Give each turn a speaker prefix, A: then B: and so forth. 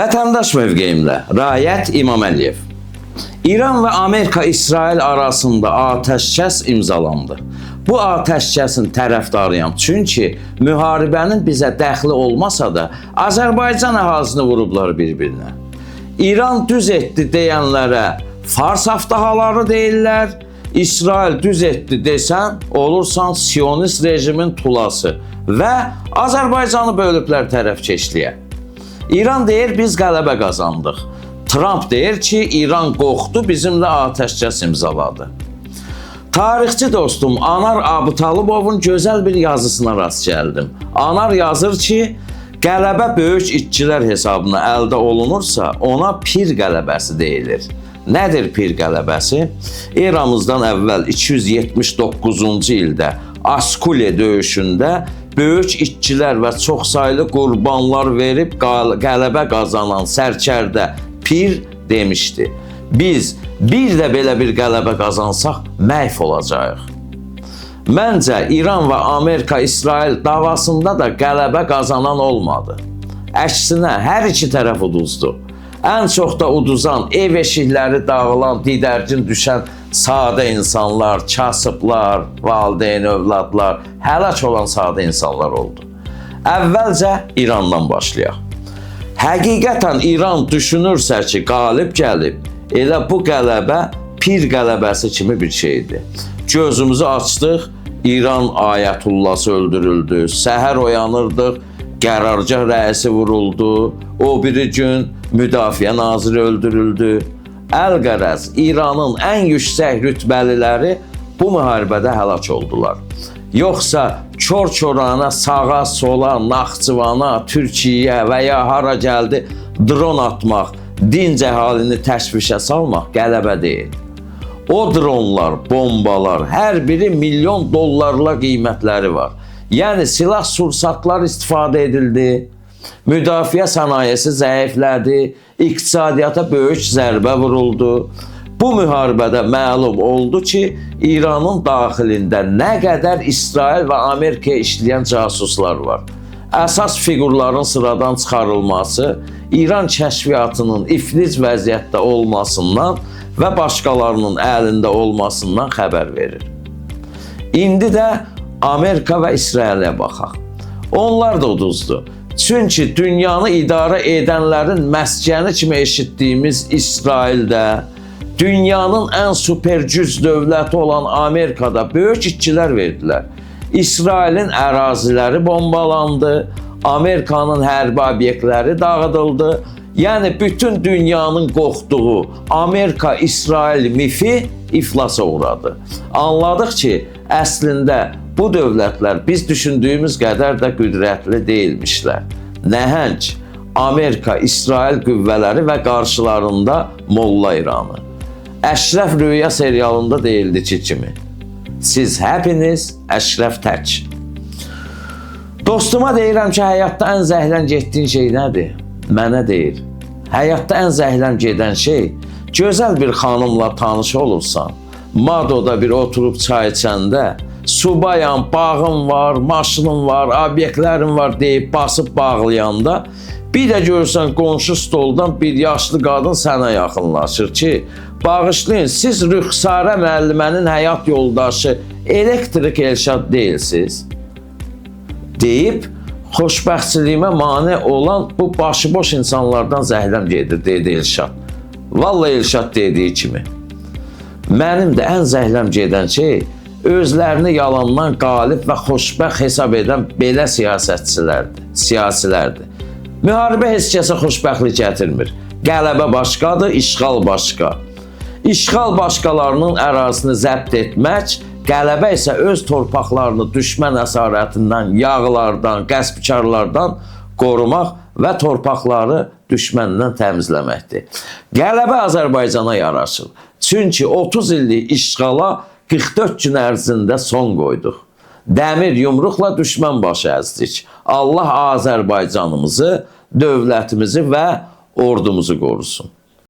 A: Vətəndaş mövqeyimlə Rayət İmam Əliyev. İran və Amerika-İsrail arasında atəşkəs imzalandı. Bu atəşkəsin tərəfdarıyam. Çünki müharibənin bizə dəxli olmasa da Azərbaycan əhalisini vurublar bir-birinə. İran düz etdi deyənlərə fars haftahaları deyirlər. İsrail düz etdi desən, olursan Siyonist rejimin tulası və Azərbaycanı bölüblər tərəfkeşliyə. İran deyir, biz qələbə qazandıq. Trump deyir ki, İran qorxdu, bizimlə atəşkəs imzaladı. Tarixçi dostum Anar Abutalıbovun gözəl bir yazısına rast gəldim. Anar yazır ki, qələbə böyük itçilər hesabına əldə olunursa, ona pir qələbəsi deyilir. Nədir pir qələbəsi? Eramızdan əvvəl 279-cu ildə Askule döyüşündə böyük itçilər və çoxsaylı qurbanlar verib qələbə qazanan sərkərdə pir demişdi. Biz bir də belə bir qələbə qazansaq məhv olacağıq. Məncə İran və Amerika-İsrail davasında da qələbə qazanan olmadı. Əksinə hər iki tərəf uduzdu. Ən çox da uduzan, ev eşikləri dağılan, didərgin düşən sadə insanlar, kasıblar, valideyn övladlar, həlak olan sadə insanlar oldu. Əvvəlcə İrandan başlayaq. Həqiqətən İran düşünürsə ki, qalib gəlib, elə bu qələbə pir qələbəsi kimi bir şeydir. Gözümüzü açdıq, İran ayətullası öldürüldü, səhər oyanırdıq, qərargah rəisi vuruldu, o biri gün müdafiə naziri öldürüldü. Əlqərəz, İranın ən yüksək rütbəliləri bu müharibədə həlak oldular. Yoxsa kör-körana, sağa, sola, Naxçıvana, Türkiyəyə və ya hara gəldi dron atmaq, dinc əhalini təşvişə salmaq qələbə deyil. O dronlar, bombalar, hər biri milyon dollarla qiymətləri var. Yəni silah-sursatlar istifadə edildi, müdafiə sənayesi zəiflədi, iqtisadiyyata böyük zərbə vuruldu. Bu müharibədə məlum oldu ki, İranın daxilində nə qədər İsrail və Amerikaya işləyən casuslar var. Əsas fiqurların sıradan çıxarılması, İran kəşfiyyatının iflic vəziyyətdə olmasından və başqalarının əlində olmasından xəbər verir. İndi də Amerika və İsrailə baxaq. Onlar da uduzdu. Çünki dünyanı idarə edənlərin məskəni kimi eşitdiyimiz İsraildə, dünyanın ən super güc dövləti olan Amerikada böyük itkilər verdilər. İsrailin əraziləri bombalandı, Amerikanın hərbi obyektləri dağıdıldı. Yəni bütün dünyanın qorxduğu Amerika-İsrail mifi iflasa uğradı. Anladıq ki, əslində bu dövlətlər biz düşündüyümüz qədər də qüdrətli deyilmişlər. Nəhəng Amerika-İsrail qüvvələri və qarşılarında Molla İranı. Əşrəf Rüya serialında deyildi kimi. Siz hepiniz Əşrəf tək. Dostuma deyirəm ki, həyatda ən zəhləm getdiyin şey nədir? Mənə deyir. Həyatda ən zəhləm gedən şey, gözəl bir xanımla tanış olursan, Madoda bir oturub çay içəndə, subayam, bağım var, maşınım var, obyektlərim var deyib basıb bağlayanda, bir də görürsən qonşu stoldan bir yaşlı qadın sənə yaxınlaşır ki, bağışlayın, siz Rüxsarə müəllimənin həyat yoldaşı elektrik Elşad deyilsiniz, deyib, xoşbəxtçiliyimə mane olan bu başıboş insanlardan zəhləm gedir, dedi Elşad. Vallahi Elşad dediyi kimi. Mənim də ən zəhləm gedən şey, özlərini yalandan qalib və xoşbəxt hesab edən belə siyasilərdir. Müharibə heç kəsə xoşbəxtlik gətirmir. Qələbə başqadır, işğal başqa. İşğal başqalarının ərazisini zəbt etmək, qələbə isə öz torpaqlarını düşmən əsarətindən, yağlardan, qəsbkarlardan qorumaq və torpaqları düşməndən təmizləməkdir. Qələbə Azərbaycana yaraşır. Çünki 30 illik işğala 44 gün ərzində son qoyduq. Dəmir yumruqla düşmən başı əzdik. Allah Azərbaycanımızı, dövlətimizi və ordumuzu qorusun.